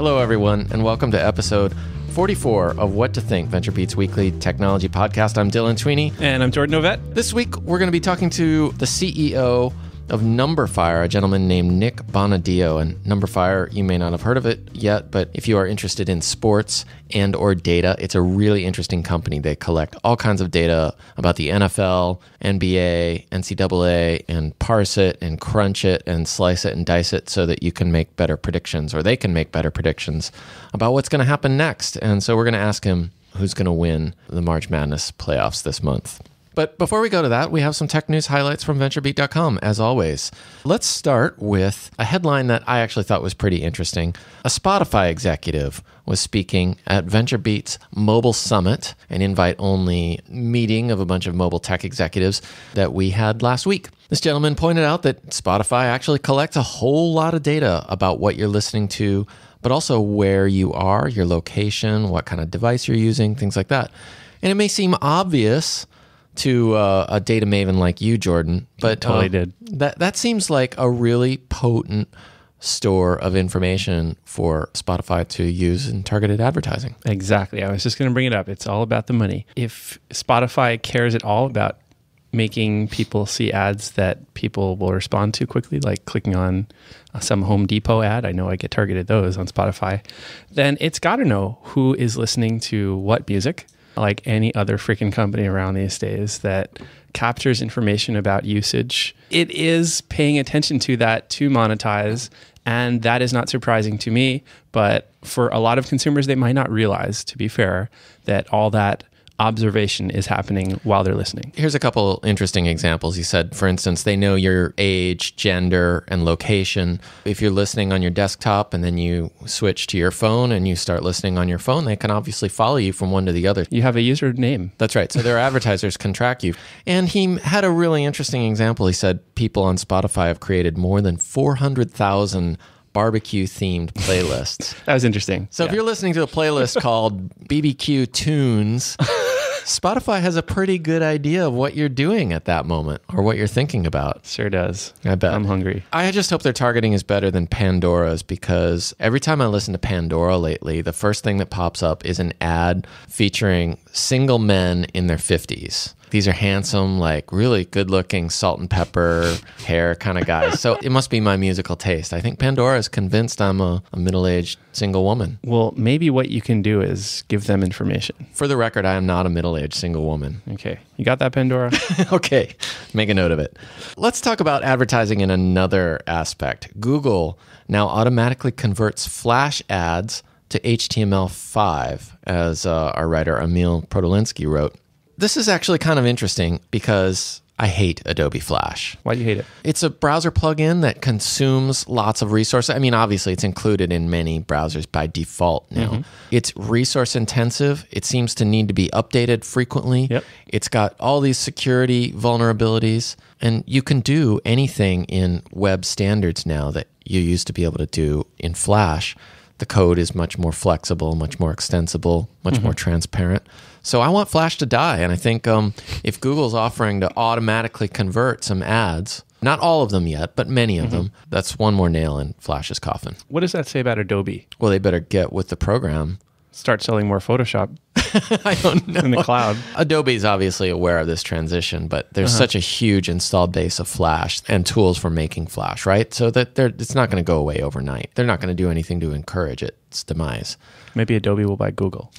Hello, everyone, and welcome to episode 44 of What to Think, VentureBeat's weekly technology podcast. I'm Dylan Sweeney. And I'm Jordan Ovett. This week, we're going to be talking to the CEO of NumberFire, a gentleman named Nik Bonaddio. And NumberFire, you may not have heard of it yet, but if you are interested in sports and or data, it's a really interesting company. They collect all kinds of data about the NFL, NBA, NCAA, and parse it and crunch it and slice it and dice it so that you can make better predictions, or they can make better predictions about what's going to happen next. And so we're going to ask him who's going to win the March Madness playoffs this month. But before we go to that, we have some tech news highlights from VentureBeat.com, as always. Let's start with a headline that I actually thought was pretty interesting. A Spotify executive was speaking at VentureBeat's Mobile Summit, an invite-only meeting of a bunch of mobile tech executives that we had last week. This gentleman pointed out that Spotify actually collects a whole lot of data about what you're listening to, but also where you are, your location, what kind of device you're using, things like that. And it may seem obvious to a data maven like you, Jordan, but totally did. That seems like a really potent store of information for Spotify to use in targeted advertising. Exactly. I was just going to bring it up. It's all about the money. If Spotify cares at all about making people see ads that people will respond to quickly, like clicking on some Home Depot ad, I know I get targeted those on Spotify, then it's got to know who is listening to what music, like any other freaking company around these days that captures information about usage. It is paying attention to that to monetize, and that is not surprising to me. But for a lot of consumers, they might not realize, to be fair, that all that observation is happening while they're listening. Here's a couple interesting examples. He said, for instance, they know your age, gender, and location. If you're listening on your desktop and then you switch to your phone and you start listening on your phone, they can obviously follow you from one to the other. You have a username. That's right. So their advertisers can track you. And he had a really interesting example. He said people on Spotify have created more than 400,000 barbecue-themed playlists. That was interesting. So if you're listening to a playlist called BBQ Tunes, Spotify has a pretty good idea of what you're doing at that moment or what you're thinking about. Sure does. I bet. I'm hungry. I just hope their targeting is better than Pandora's, because every time I listen to Pandora lately, the first thing that pops up is an ad featuring single men in their 50s. These are handsome, like really good-looking salt and pepper hair kind of guys. So it must be my musical taste. I think Pandora is convinced I'm a middle-aged single woman. Well, maybe what you can do is give them information. For the record, I am not a middle-aged single woman. Okay. You got that, Pandora? Okay. Make a note of it. Let's talk about advertising in another aspect. Google now automatically converts Flash ads to HTML5, as our writer Emil Protolinsky wrote. This is actually kind of interesting because I hate Adobe Flash. Why do you hate it? It's a browser plugin that consumes lots of resources. I mean, obviously, it's included in many browsers by default now. Mm-hmm. It's resource intensive. It seems to need to be updated frequently. Yep. It's got all these security vulnerabilities. And you can do anything in web standards now that you used to be able to do in Flash. The code is much more flexible, much more extensible, much more transparent. So I want Flash to die. And I think if Google's offering to automatically convert some ads, not all of them yet, but many of them, that's one more nail in Flash's coffin. What does that say about Adobe? Well, they better get with the program. Start selling more Photoshop. I don't know. In the cloud. Adobe's obviously aware of this transition, but there's such a huge installed base of Flash and tools for making Flash, right? So that it's not going to go away overnight. They're not going to do anything to encourage its demise. Maybe Adobe will buy Google.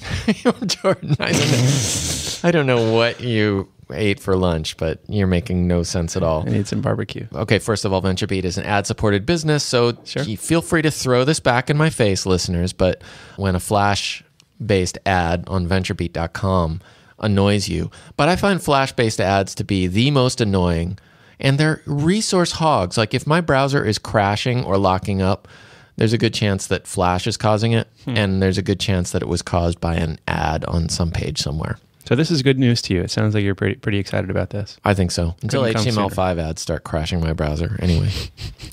Jordan, I don't know what you ate for lunch, but you're making no sense at all. I need some barbecue. Okay, first of all, VentureBeat is an ad-supported business, so Sure. Feel free to throw this back in my face, listeners, but when a Flash-based ad on VentureBeat.com annoys you, but I find Flash-based ads to be the most annoying, and they're resource hogs. Like if my browser is crashing or locking up, there's a good chance that Flash is causing it, and there's a good chance that it was caused by an ad on some page somewhere. So this is good news to you. It sounds like you're pretty excited about this. I think so. Until Couldn't come HTML5 ads start crashing my browser. Anyway.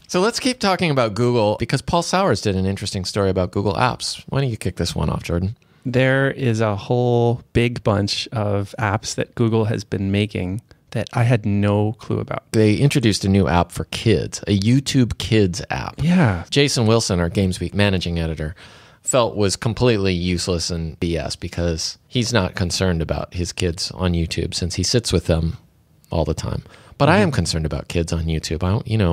So let's keep talking about Google, because Paul Sowers did an interesting story about Google Apps. Why don't you kick this one off, Jordan? There is a whole big bunch of apps that Google has been making that I had no clue about. They introduced a new app for kids, a YouTube Kids app. Yeah. Jason Wilson, our GamesBeat managing editor, felt was completely useless and BS because he's not concerned about his kids on YouTube since he sits with them all the time. But I am concerned about kids on YouTube.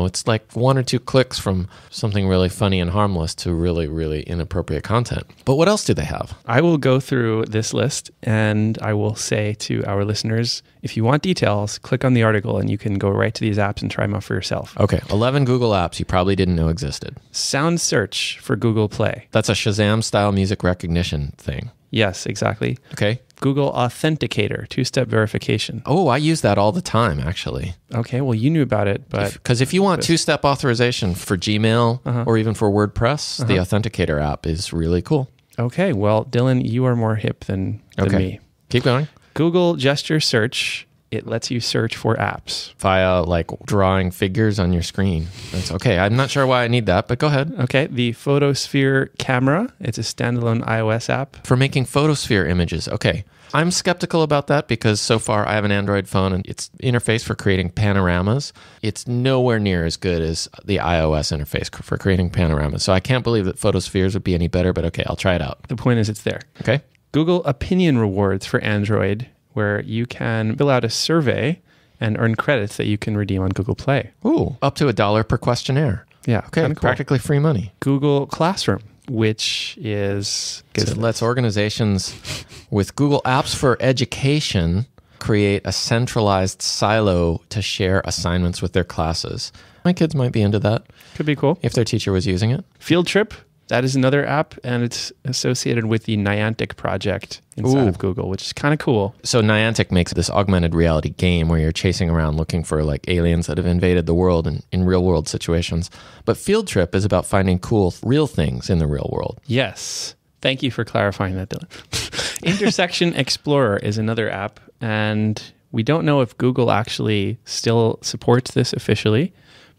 It's like 1 or 2 clicks from something really funny and harmless to really, really inappropriate content. But what else do they have? I will go through this list and I will say to our listeners, if you want details, click on the article and you can go right to these apps and try them out for yourself. Okay, 11 Google apps you probably didn't know existed. Sound search for Google Play. That's a Shazam-style music recognition thing. Yes, exactly. Okay. Google Authenticator, 2-step verification. Oh, I use that all the time, actually. Okay, well, you knew about it, but... Because if you want 2-step authorization for Gmail or even for WordPress, the Authenticator app is really cool. Okay, well, Dylan, you are more hip than me. Keep going. Google Gesture Search, it lets you search for apps. Via like drawing figures on your screen. That's okay. I'm not sure why I need that, but go ahead. Okay, the Photosphere Camera, it's a standalone iOS app. For making photosphere images. Okay. I'm skeptical about that because so far I have an Android phone and its interface for creating panoramas, it's nowhere near as good as the iOS interface for creating panoramas. So I can't believe that Photospheres would be any better, but okay, I'll try it out. The point is it's there. Okay. Google Opinion Rewards for Android, where you can fill out a survey and earn credits that you can redeem on Google Play. Ooh, up to $1 per questionnaire. Yeah. Okay, cool. Practically free money. Google Classroom, which is... It lets organizations with Google Apps for Education create a centralized silo to share assignments with their classes. My kids might be into that. Could be cool. If their teacher was using it. Field Trip, that is another app, and it's associated with the Niantic project inside of Google, which is kind of cool. So Niantic makes this augmented reality game where you're chasing around looking for like aliens that have invaded the world in real world situations. But Field Trip is about finding cool real things in the real world. Yes. Thank you for clarifying that, Dylan. Intersection Explorer is another app, and we don't know if Google actually still supports this officially,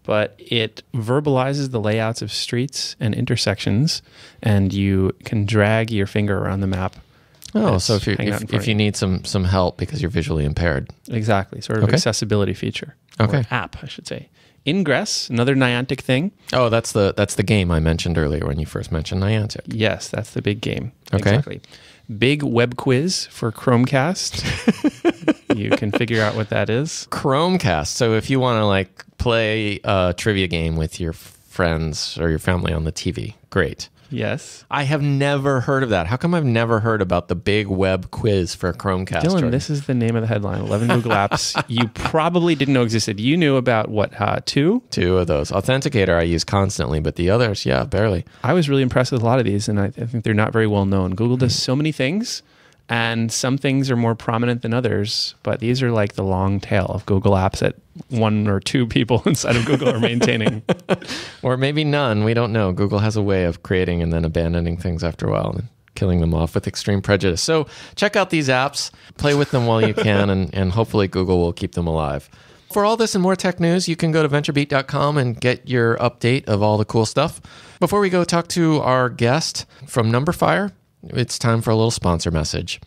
but it verbalizes the layouts of streets and intersections, and you can drag your finger around the map. Oh, so if you need some help because you're visually impaired. Exactly, sort of accessibility feature. Okay. Or app, I should say. Ingress, another Niantic thing. Oh, that's the game I mentioned earlier when you first mentioned Niantic. Yes, that's the big game. Okay. Exactly. Big web quiz for Chromecast. You can figure out what that is. Chromecast. So if you want to like play a trivia game with your friends or your family on the TV, great. Yes. I have never heard of that. How come I've never heard about the big web quiz for Chromecast? Dylan, Jordan? This is the name of the headline. 11 Google apps you probably didn't know existed. You knew about what, 2? 2 of those. Authenticator I use constantly, but the others, yeah, barely. I was really impressed with a lot of these, and I think they're not very well known. Google does so many things, and some things are more prominent than others, but these are like the long tail of Google apps that 1 or 2 people inside of Google are maintaining. Or maybe none. We don't know. Google has a way of creating and then abandoning things after a while and killing them off with extreme prejudice. So check out these apps, play with them while you can, and hopefully Google will keep them alive. For all this and more tech news, you can go to VentureBeat.com and get your update of all the cool stuff. Before we go talk to our guest from NumberFire, it's time for a little sponsor message.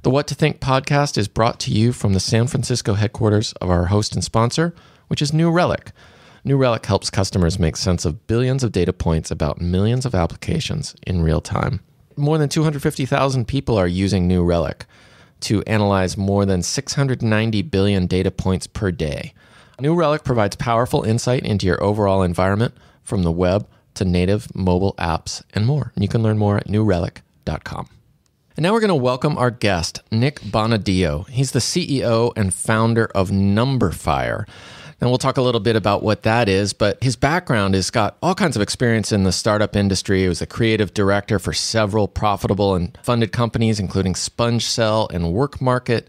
The What to Think podcast is brought to you from the San Francisco headquarters of our host and sponsor, which is New Relic. New Relic helps customers make sense of billions of data points about millions of applications in real time. More than 250,000 people are using New Relic to analyze more than 690 billion data points per day. New Relic provides powerful insight into your overall environment, from the web to native mobile apps and more. And you can learn more at newrelic.com. And now we're going to welcome our guest, Nik Bonaddio. He's the CEO and founder of NumberFire. And we'll talk a little bit about what that is, but his background has got all kinds of experience in the startup industry. He was a creative director for several profitable and funded companies, including SpongeCell and WorkMarket.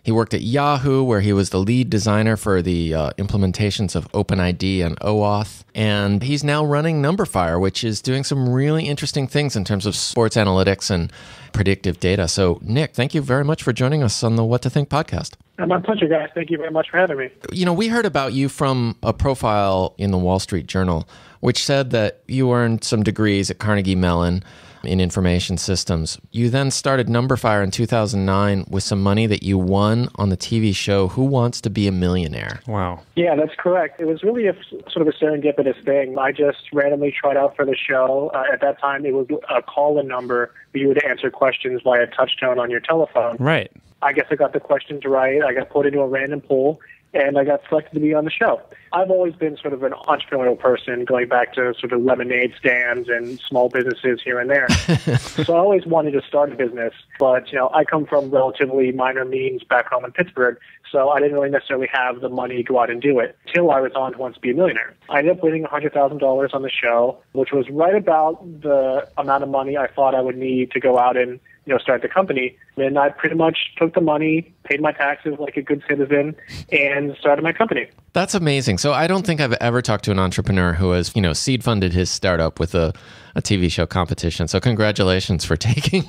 He worked at Yahoo, where he was the lead designer for the implementations of OpenID and OAuth. And he's now running NumberFire, which is doing some really interesting things in terms of sports analytics and predictive data. So, Nik, thank you very much for joining us on the What to Think podcast. My pleasure, guys. Thank you very much for having me. You know, we heard about you from a profile in the Wall Street Journal, which said that you earned some degrees at Carnegie Mellon, in information systems. You then started NumberFire in 2009 with some money that you won on the TV show Who Wants to Be a Millionaire? Wow. Yeah, that's correct. It was really a sort of a serendipitous thing. I just randomly tried out for the show. At that time, it was a call-in number for you to answer questions via touchtone on your telephone. Right. I guess I got the questions right. I got put into a random pool, and I got selected to be on the show. I've always been sort of an entrepreneurial person, going back to sort of lemonade stands and small businesses here and there. So I always wanted to start a business, but I come from relatively minor means back home in Pittsburgh, so I didn't really necessarily have the money to go out and do it till I was on Who Wants to Be a Millionaire. I ended up winning $100,000 on the show, which was right about the amount of money I thought I would need to go out and start the company. And I pretty much took the money, paid my taxes like a good citizen, and started my company. That's amazing. So I don't think I've ever talked to an entrepreneur who has, seed funded his startup with a TV show competition. So congratulations for taking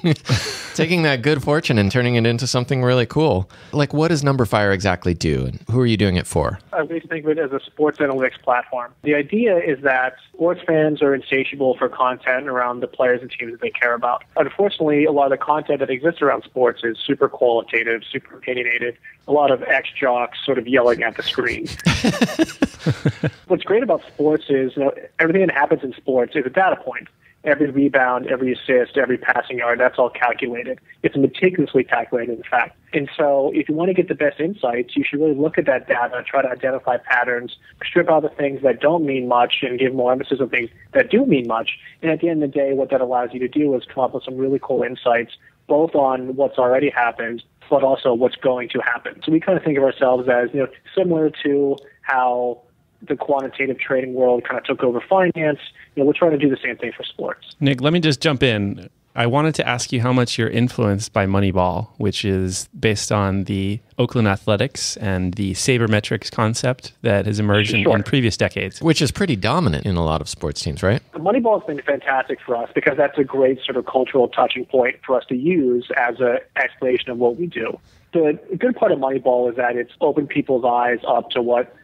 that good fortune and turning it into something really cool. Like, what does NumberFire exactly do, and who are you doing it for? I always think of it as a sports analytics platform. The idea is that sports fans are insatiable for content around the players and teams that they care about. Unfortunately, a lot of the content that exists around sports is super qualitative, super opinionated, a lot of ex-jocks sort of yelling at the screen. What's great about sports is, everything that happens in sports is a data point. Every rebound, every assist, every passing yard, that's all calculated. It's meticulously calculated, in fact. And so if you want to get the best insights, you should really look at that data, try to identify patterns, strip out the things that don't mean much, and give more emphasis on things that do mean much. And at the end of the day, what that allows you to do is come up with some really cool insights, both on what's already happened, but also what's going to happen. So we kind of think of ourselves as, similar to how the quantitative trading world kind of took over finance. We're trying to do the same thing for sports. Nick, let me just jump in. I wanted to ask you how much you're influenced by Moneyball, which is based on the Oakland Athletics and the sabermetrics concept that has emerged in previous decades. Which is pretty dominant in a lot of sports teams, right? Moneyball has been fantastic for us because that's a great sort of cultural touching point for us to use as an explanation of what we do. The good part of Moneyball is that it's opened people's eyes up to what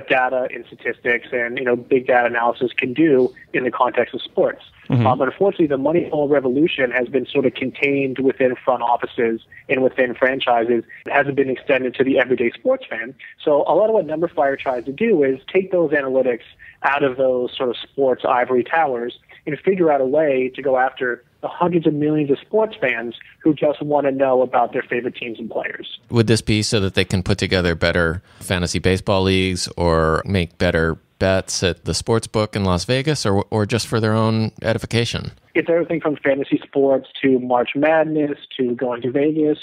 data and statistics and, big data analysis can do in the context of sports. Mm-hmm. But unfortunately, the Moneyball revolution has been sort of contained within front offices and within franchises. It hasn't been extended to the everyday sports fan. So a lot of what NumberFire tries to do is take those analytics out of those sort of sports ivory towers and figure out a way to go after the hundreds of millions of sports fans who just want to know about their favorite teams and players. Would this be so that they can put together better fantasy baseball leagues or make better bets at the sports book in Las Vegas, or just for their own edification? It's everything from fantasy sports to March Madness to going to Vegas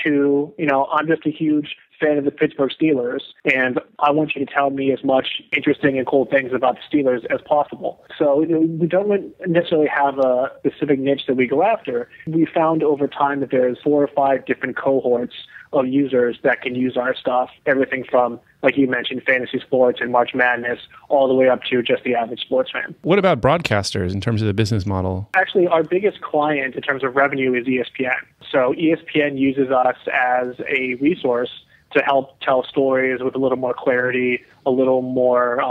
to, I'm just a huge fan of the Pittsburgh Steelers, and I want you to tell me as much interesting and cool things about the Steelers as possible. So we don't necessarily have a specific niche that we go after. We found over time that there's 4 or 5 different cohorts of users that can use our stuff, everything from, like you mentioned, fantasy sports and March Madness, all the way up to just the average sports fan. What about broadcasters in terms of the business model? Actually, our biggest client in terms of revenue is ESPN. So ESPN uses us as a resource to help tell stories with a little more clarity, a little more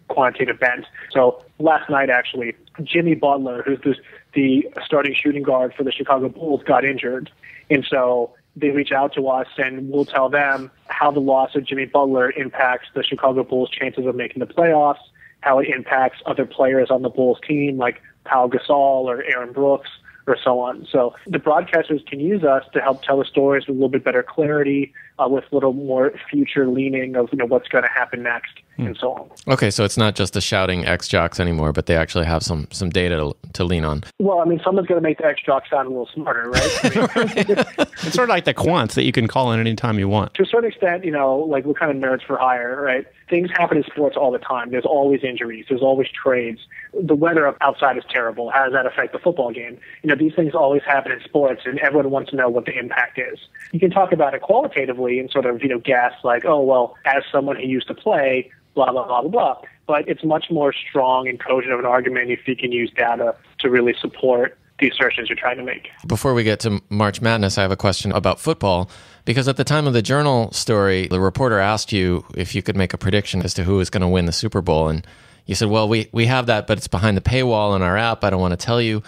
quantitative bent. So last night, actually, Jimmy Butler, who's the starting shooting guard for the Chicago Bulls, got injured. And so they reach out to us, and we'll tell them how the loss of Jimmy Butler impacts the Chicago Bulls' chances of making the playoffs, how it impacts other players on the Bulls team, like Pau Gasol or Aaron Brooks, or so on. So the broadcasters can use us to help tell the stories with a little bit better clarity, with a little more future leaning of what's going to happen next, and so on. Okay, so it's not just the shouting ex-jocks anymore, but they actually have some data to lean on. Well, someone's going to make the ex-jocks sound a little smarter, right? It's sort of like the quants that you can call in any time you want. To a certain extent, like we're kind of nerds for hire, right? Things happen in sports all the time. There's always injuries. There's always trades. The weather outside is terrible. How does that affect the football game? These things always happen in sports, and everyone wants to know what the impact is. You can talk about it qualitatively and sort of, guess like, oh, well, as someone who used to play, blah, blah, blah, blah, blah. But it's much more strong and cogent of an argument if you can use data to really support the assertions you're trying to make. Before we get to March Madness, I have a question about football, because at the time of the Journal story, the reporter asked you if you could make a prediction as to who was going to win the Super Bowl. And you said, well, we have that, but it's behind the paywall in our app. I don't want to tell you.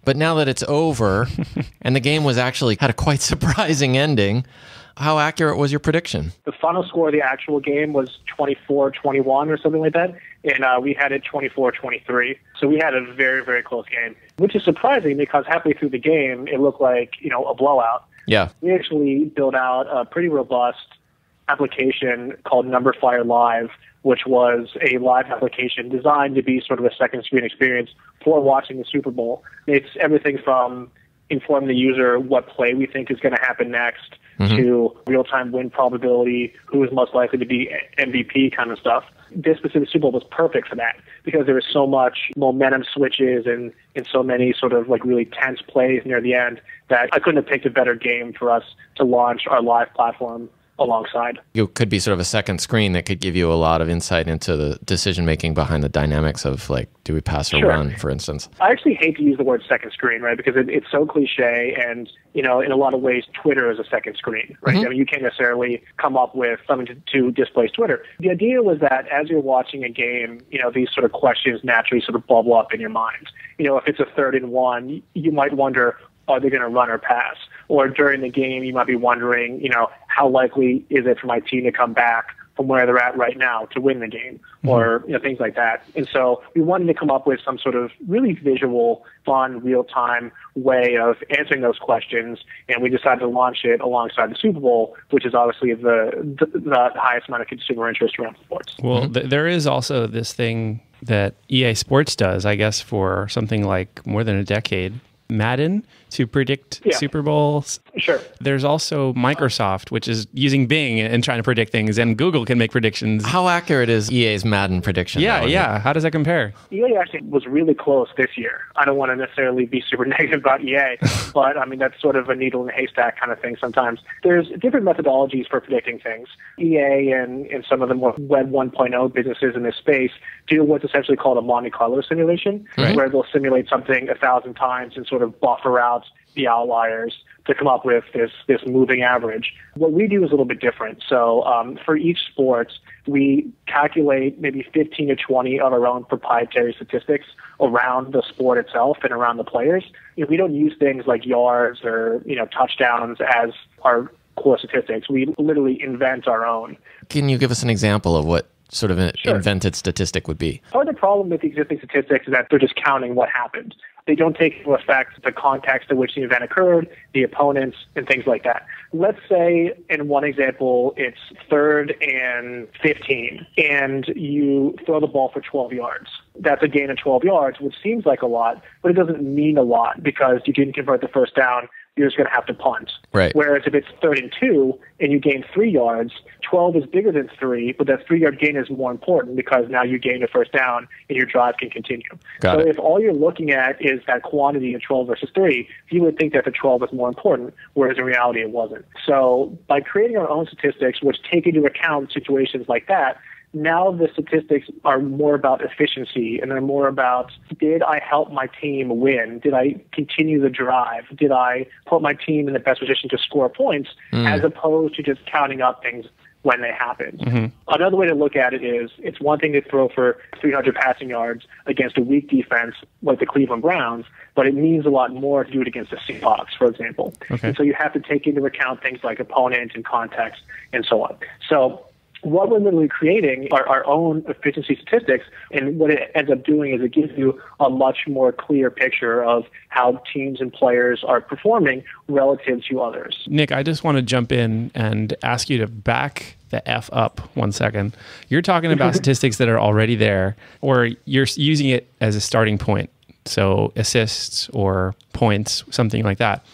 But now that it's over and the game was actually had a quite surprising ending, how accurate was your prediction? The final score of the actual game was 24-21 or something like that, and we had it 24-23. So we had a very, very close game, which is surprising because halfway through the game, it looked like, a blowout. Yeah. We actually built out a pretty robust application called NumberFire Live, which was a live application designed to be sort of a second screen experience for watching the Super Bowl. It's everything from inform the user what play we think is going to happen next to real-time win probability, who is most likely to be MVP kind of stuff. This specific Super Bowl was perfect for that because there was so much momentum switches and so many sort of like really tense plays near the end that I couldn't have picked a better game for us to launch our live platform alongside. It could be sort of a second screen that could give you a lot of insight into the decision-making behind the dynamics of, like, do we pass or run, for instance? I actually hate to use the word second screen, right, because it's so cliche, and, in a lot of ways, Twitter is a second screen, right? I mean, you can't necessarily come up with something to displace Twitter. The idea was that as you're watching a game, these sort of questions naturally sort of bubble up in your mind. If it's a 3rd and 1, you might wonder, are they going to run or pass? Or during the game, you might be wondering, how likely is it for my team to come back from where they're at right now to win the game, or things like that. And so we wanted to come up with some sort of really visual, fun, real-time way of answering those questions, and we decided to launch it alongside the Super Bowl, which is obviously the highest amount of consumer interest around sports. Well, there is also this thing that EA Sports does, I guess, for something like more than a decade. Madden to predict Super Bowls. Sure. There's also Microsoft, which is using Bing and trying to predict things, and Google can make predictions. How accurate is EA's Madden prediction? Yeah. How does that compare? EA actually was really close this year. I don't want to necessarily be super negative about EA, but I mean, that's sort of a needle in a haystack kind of thing sometimes. There's different methodologies for predicting things. EA and some of the more Web 1.0 businesses in this space do what's essentially called a Monte Carlo simulation, where they'll simulate something 1,000 times and sort of buffer out the outliers to come up with this moving average. What we do is a little bit different. So for each sport, we calculate maybe 15 to 20 of our own proprietary statistics around the sport itself and around the players. We don't use things like yards or touchdowns as our core statistics. We literally invent our own. Can you give us an example of what sort of an invented statistic would be? Part of the problem with the existing statistics is that they're just counting what happened. They don't take into effect the context in which the event occurred, the opponents, and things like that. Let's say, in one example, it's 3rd and 15, and you throw the ball for 12 yards. That's a gain of 12 yards, which seems like a lot, but it doesn't mean a lot because you didn't convert the first down. You're just going to have to punt. Right. Whereas if it's 3rd and 2 and you gain 3 yards, 12 is bigger than 3, but that 3-yard gain is more important because now you gain a first down and your drive can continue. Got it. If all you're looking at is that quantity of 12 versus 3, you would think that the 12 is more important, whereas in reality it wasn't. So by creating our own statistics, which take into account situations like that, now the statistics are more about efficiency and they're more about, did I help my team win? Did I continue the drive? Did I put my team in the best position to score points as opposed to just counting up things when they happened? Another way to look at it is it's one thing to throw for 300 passing yards against a weak defense like the Cleveland Browns, but it means a lot more to do it against the Seahawks, for example. And so you have to take into account things like opponent and context and so on. So what we're literally creating are our own efficiency statistics, and what it ends up doing is it gives you a much more clear picture of how teams and players are performing relative to others. Nik, I just want to jump in and ask you to back the F up 1 second. You're talking about statistics that are already there, or you're using it as a starting point. So assists or points, something like that.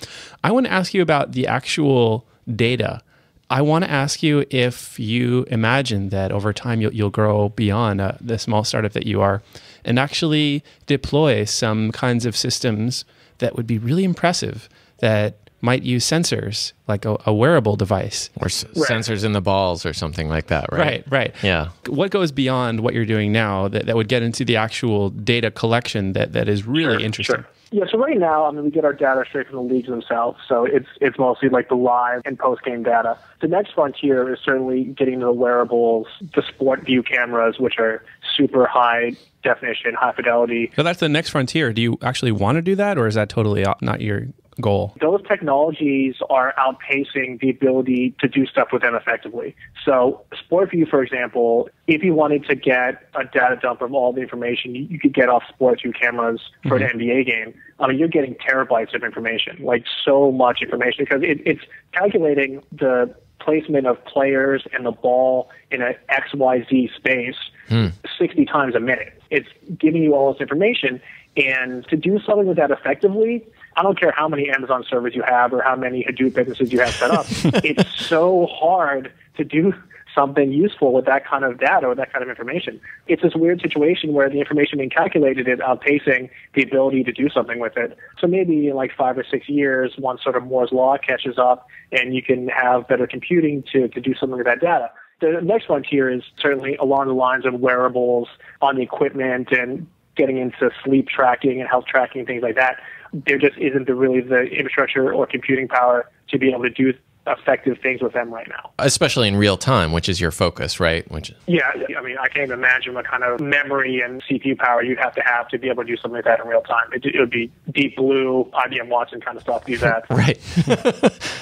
I want to ask you about the actual data. I want to ask you if you imagine that over time you'll grow beyond the small startup that you are and actually deploy some kinds of systems that would be really impressive that might use sensors, like a wearable device. Or sensors in the balls or something like that, right? Right. Yeah. What goes beyond what you're doing now that would get into the actual data collection that is really interesting? Sure. Yeah, so right now, I mean, we get our data straight from the leagues themselves, so it's mostly like the live and post-game data. The next frontier is certainly getting to the wearables, the sport view cameras, which are super high definition, high fidelity. So that's the next frontier. Do you actually want to do that, or is that totally not your goal? Those technologies are outpacing the ability to do stuff with them effectively. So SportView, for example, if you wanted to get a data dump of all the information you could get off SportView cameras for an NBA game, I mean, you're getting terabytes of information, like so much information, because it's calculating the placement of players and the ball in an XYZ space 60 times a minute. It's giving you all this information, and to do something with that effectively, I don't care how many Amazon servers you have or how many Hadoop businesses you have set up. It's so hard to do something useful with that kind of data or that kind of information. It's this weird situation where the information being calculated is outpacing the ability to do something with it. So maybe in like 5 or 6 years, once sort of Moore's law catches up and you can have better computing to do something with that data. The next frontier is certainly along the lines of wearables on the equipment and getting into sleep tracking and health tracking, things like that. There just isn't really the infrastructure or computing power to be able to do effective things with them right now. Especially in real time, which is your focus, right? Yeah, I mean, I can't even imagine what kind of memory and CPU power you'd have to be able to do something like that in real time. It would be Deep Blue, IBM Watson kind of stuff to do that. Right.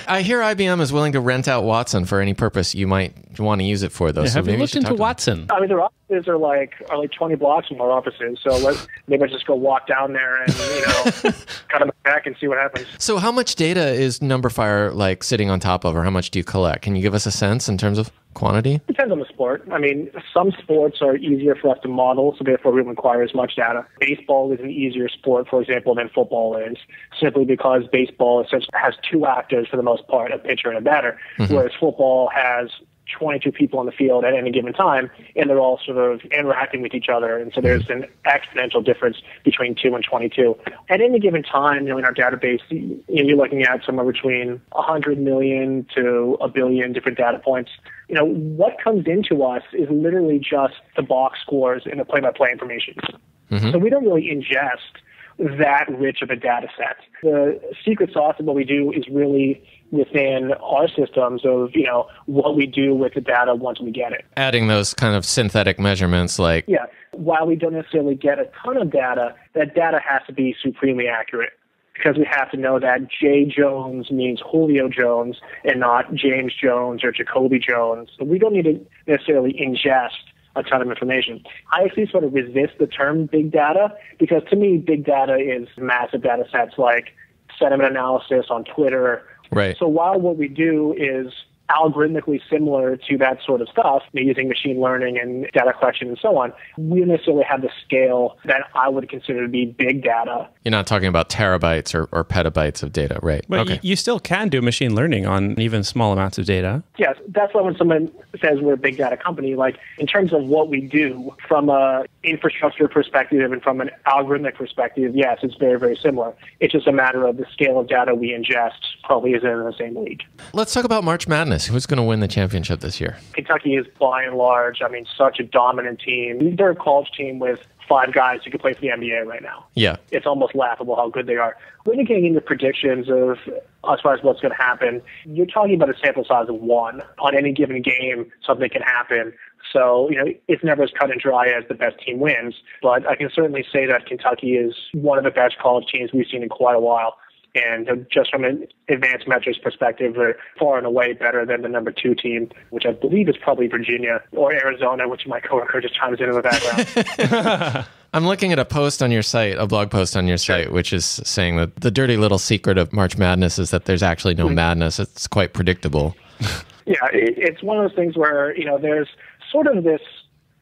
I hear IBM is willing to rent out Watson for any purpose you might want to use it for, though. Yeah, so have you looked into Watson? I mean, their offices are like 20 blocks from our offices, so maybe I just go walk down there and, cut them back and see what happens. So how much data is NumberFire like sitting on top of, or how much do you collect? Can you give us a sense in terms of quantity? Depends on the sport. I mean, some sports are easier for us to model, so therefore we don't require as much data. Baseball is an easier sport, for example, than football is, simply because baseball has two actors for the most part, a pitcher and a batter, whereas football has 22 people on the field at any given time, and they're all sort of interacting with each other. And so there's an exponential difference between 2 and 22. At any given time, in our database, you're looking at somewhere between 100 million to a billion different data points. What comes into us is literally just the box scores and the play-by-play information. So we don't really ingest that rich of a data set. The secret sauce of what we do is really within our systems of, what we do with the data once we get it. Adding those kind of synthetic measurements like... Yeah. While we don't necessarily get a ton of data, that data has to be supremely accurate, because we have to know that J. Jones means Julio Jones and not James Jones or Jacoby Jones. So we don't need to necessarily ingest a ton of information. I actually sort of resist the term big data, because to me, big data is massive data sets like sentiment analysis on Twitter. Right. So while what we do is algorithmically similar to that sort of stuff, using machine learning and data collection and so on, we don't necessarily have the scale that I would consider to be big data. You're not talking about terabytes or petabytes of data, right? But okay. You still can do machine learning on even small amounts of data. Yes, that's why when someone says we're a big data company, like in terms of what we do from a infrastructure perspective and from an algorithmic perspective, yes, it's very, very similar. It's just a matter of the scale of data we ingest probably isn't in the same league. Let's talk about March Madness. Who's going to win the championship this year? Kentucky is by and large, such a dominant team. They're a college team with 5 guys who could play for the NBA right now. Yeah. It's almost laughable how good they are. When you're getting into predictions of as far as what's going to happen, you're talking about a sample size of 1. On any given game, something can happen. So, it's never as cut and dry as the best team wins. But I can certainly say that Kentucky is one of the best college teams we've seen in quite a while. And just from an advanced metrics perspective, they're far and away better than the number 2 team, which I believe is probably Virginia or Arizona, which my coworker just chimes in the background. I'm looking at a post on your site, a blog post on your site, which is saying that the dirty little secret of March Madness is that there's actually no madness. It's quite predictable. Yeah, it's one of those things where, there's sort of this,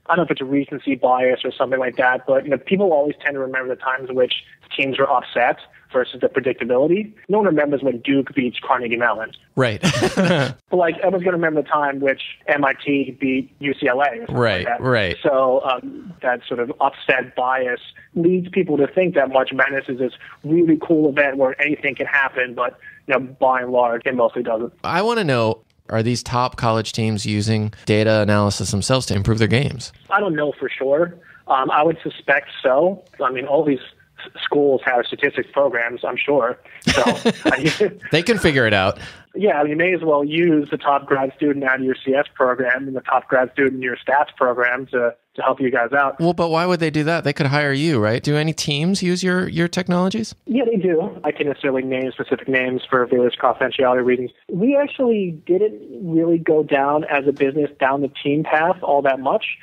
I don't know if it's a recency bias or something like that, but people always tend to remember the times in which teams were upset versus the predictability. No one remembers when Duke beats Carnegie Mellon. Right. But everyone's going to remember the time which MIT beat UCLA. Right, like right. So that sort of upset bias leads people to think that March Madness is this really cool event where anything can happen, but by and large, it mostly doesn't. I want to know, are these top college teams using data analysis themselves to improve their games? I don't know for sure. I would suspect so. All these schools have statistics programs, I'm sure. So they can figure it out. Yeah, you may as well use the top grad student out of your CS program and the top grad student in your stats program to help you guys out. Well, but why would they do that? They could hire you, right? Do any teams use your technologies? Yeah, they do. I can't necessarily name specific names for various confidentiality reasons. We actually didn't really go down as a business down the team path all that much,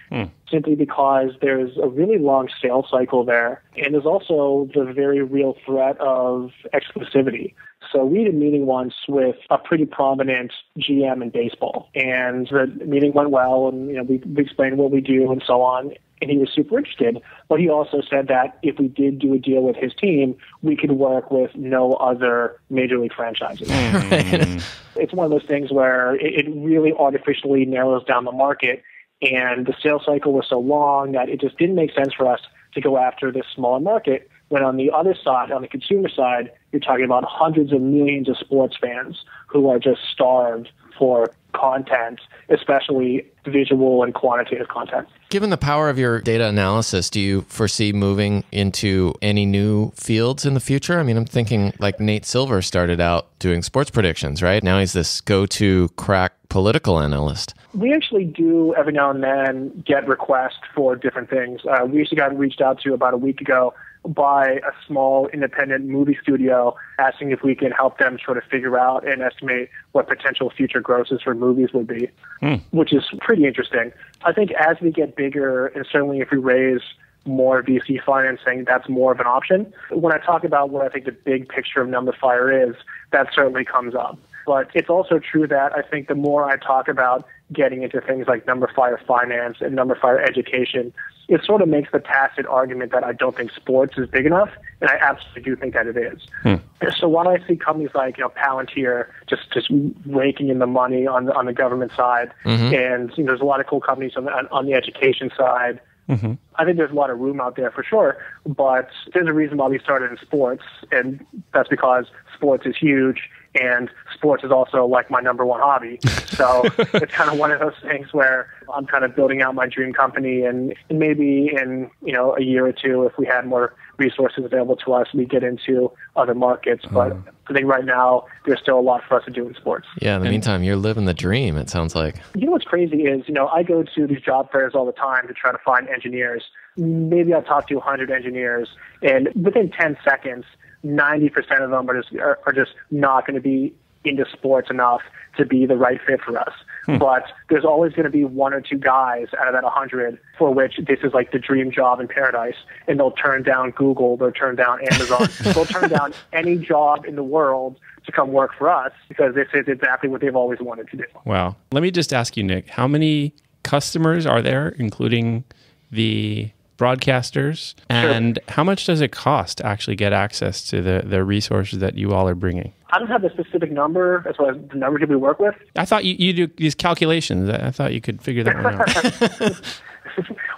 simply because there's a really long sales cycle there. And there's also the very real threat of exclusivity. So we had a meeting once with a pretty prominent GM in baseball, and the meeting went well, and we explained what we do and so on, and he was super interested. But he also said that if we did do a deal with his team, we could work with no other major league franchises. It's one of those things where it really artificially narrows down the market, and the sales cycle was so long that it just didn't make sense for us to go after this smaller market, when on the other side, on the consumer side, you're talking about hundreds of millions of sports fans who are just starved for content, especially visual and quantitative content. Given the power of your data analysis, do you foresee moving into any new fields in the future? I mean, I'm thinking like Nate Silver started out doing sports predictions, right? Now he's this go-to crack political analyst. We actually do every now and then get requests for different things. We actually got reached out to about a week ago by a small independent movie studio asking if we can help them sort of figure out and estimate what potential future grosses for movies would be, which is pretty interesting. I think as we get bigger, and certainly if we raise more VC financing, that's more of an option. When I talk about what I think the big picture of NumberFire is, that certainly comes up. But it's also true that I think the more I talk about getting into things like NumberFire Finance and NumberFire Education, it sort of makes the tacit argument that I don't think sports is big enough, and I absolutely do think that it is. So while I see companies like Palantir just raking in the money on the government side, and there's a lot of cool companies on the education side, I think there's a lot of room out there for sure, but there's a reason why we started in sports, and that's because sports is huge, and sports is also like my number one hobby. So it's kind of one of those things where I'm kind of building out my dream company, and maybe in a year or two, if we had more resources available to us, we get into other markets. But I think right now there's still a lot for us to do in sports. Yeah, in the meantime, you're living the dream, it sounds like. You know what's crazy is, I go to these job fairs all the time to try to find engineers. Maybe I'll talk to 100 engineers, and within 10 seconds, 90% of them are just not going to be into sports enough to be the right fit for us. But there's always going to be one or two guys out of that 100 for which this is like the dream job in paradise, and they'll turn down Google, they'll turn down Amazon, they'll turn down any job in the world to come work for us because this is exactly what they've always wanted to do. Wow. Let me just ask you, Nik, how many customers are there, including the broadcasters, and how much does it cost to actually get access to the resources that you all are bringing? I don't have a specific number as far as the number we work with. I thought you do these calculations. I thought you could figure that one out.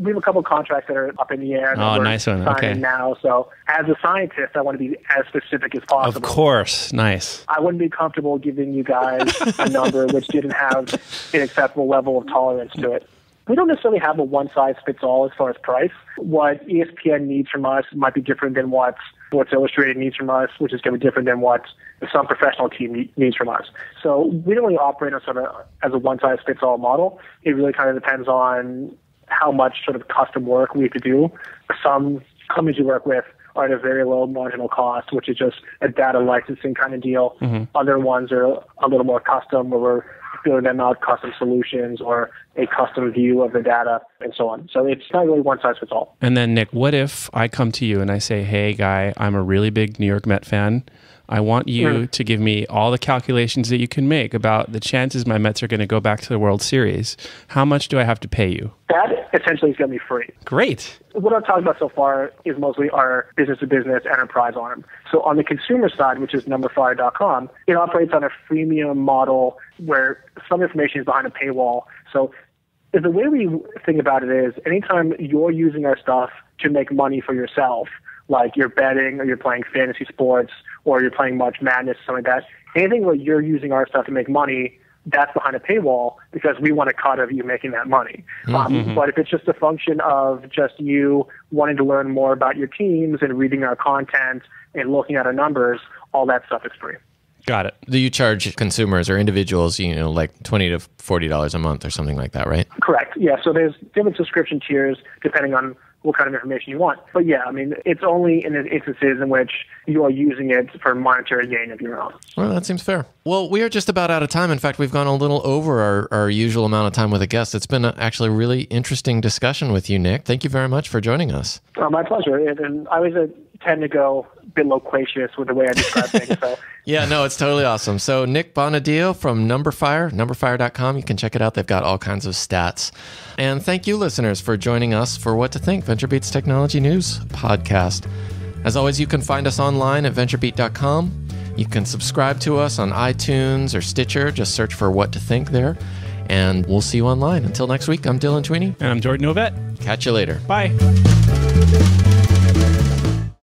We have a couple of contracts that are up in the air. Oh, nice one. Okay. Now, so as a scientist, I want to be as specific as possible. Of course. Nice. I wouldn't be comfortable giving you guys a number which didn't have an acceptable level of tolerance to it. We don't necessarily have a one-size-fits-all as far as price. What ESPN needs from us might be different than what Sports Illustrated needs from us, which is going to be different than what some professional team needs from us. So we don't really operate on sort of as a one-size-fits-all model. It really kind of depends on how much sort of custom work we have to do. Some companies we work with are at a very low marginal cost, which is just a data licensing kind of deal. Other ones are a little more custom, where we're building them out custom solutions or a custom view of the data and so on. So it's not really one size fits all. And then, Nik, what if I come to you and I say, hey, Guy, I'm a really big New York Met fan. I want you to give me all the calculations that you can make about the chances my Mets are going to go back to the World Series. How much do I have to pay you? That essentially is going to be free. Great. What I've talked about so far is mostly our business-to-business enterprise arm. So on the consumer side, which is NumberFire.com, it operates on a freemium model where some information is behind a paywall. So the way we think about it is anytime you're using our stuff to make money for yourself, like you're betting or you're playing fantasy sports or you're playing March Madness, something like that, anything where you're using our stuff to make money, that's behind a paywall because we want a cut of you making that money. But if it's just a function of just you wanting to learn more about your teams and reading our content and looking at our numbers, all that stuff is free. Got it. Do you charge consumers or individuals, like $20 to $40 a month or something like that, right? Correct. Yeah. So there's different subscription tiers depending on what kind of information you want. But yeah, I mean, it's only in instances in which you are using it for monetary gain of your own. Well, that seems fair. Well, we are just about out of time. In fact, we've gone a little over our usual amount of time with a guest. It's been actually a really interesting discussion with you, Nik. Thank you very much for joining us. My pleasure. And I always tend to go a bit loquacious with the way I describe things. So. Yeah, no, it's totally awesome. So Nik Bonaddio from NumberFire, NumberFire.com. You can check it out. They've got all kinds of stats. And thank you, listeners, for joining us for What to Think, VentureBeat's Technology News podcast. As always, you can find us online at VentureBeat.com. You can subscribe to us on iTunes or Stitcher. Just search for What to Think there. And we'll see you online. Until next week, I'm Dylan Tweeney. And I'm Jordan Ovett. Catch you later. Bye.